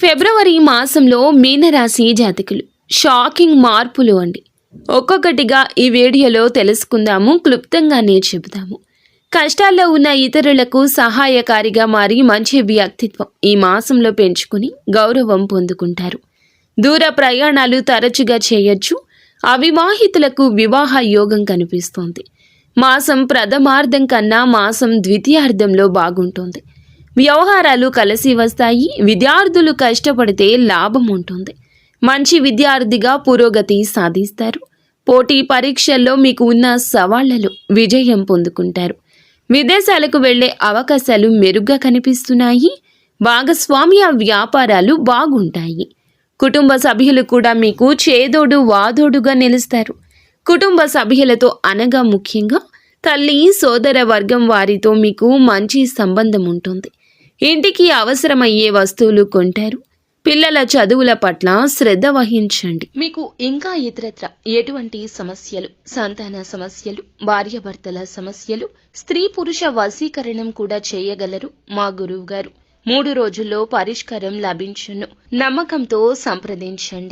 ఫిబ్రవరి మాసంలో మీనరాశి జాతకులు షాకింగ్ మార్పులు అండి. ఒక్కొక్కటిగా ఈ వీడియోలో తెలుసుకుందాము, క్లుప్తంగానే చెబుతాము. కష్టాల్లో ఉన్న ఇతరులకు సహాయకారిగా మారి మంచి వ్యక్తిత్వం ఈ మాసంలో పెంచుకుని గౌరవం పొందుకుంటారు. దూర ప్రయాణాలు తరచుగా చేయొచ్చు. అవివాహితులకు వివాహ యోగం కనిపిస్తోంది. మాసం ప్రథమార్థం కన్నా మాసం ద్వితీయార్థంలో బాగుంటుంది. వ్యవహారాలు కలిసి వస్తాయి. విద్యార్థులు కష్టపడితే లాభం ఉంటుంది. మంచి విద్యార్థిగా పురోగతి సాధిస్తారు. పోటీ పరీక్షల్లో మీకు ఉన్న సవాళ్లలో విజయం పొందుకుంటారు. విదేశాలకు వెళ్లే అవకాశాలు మెరుగ్గా కనిపిస్తున్నాయి. భాగస్వామ్య వ్యాపారాలు బాగుంటాయి. కుటుంబ సభ్యులు కూడా మీకు చేదోడు వాదోడుగా నిలుస్తారు. కుటుంబ సభ్యులతో అనగా ముఖ్యంగా తల్లి, సోదర వర్గం వారితో మీకు మంచి సంబంధం ఉంటుంది. ఇంటికి అవసరమయ్యే వస్తువులు కొంటారు. పిల్లల చదువుల పట్ల శ్రద్ధ వహించండి. మీకు ఇంకా ఇతరత్ర ఎటువంటి సమస్యలు, సంతాన సమస్యలు, భార్యాభర్తల సమస్యలు, స్త్రీ పురుష వశీకరణం కూడా చేయగలరు మా గురువు గారు. 3 రోజుల్లో పరిష్కారం లభించును. నమ్మకంతో సంప్రదించండి.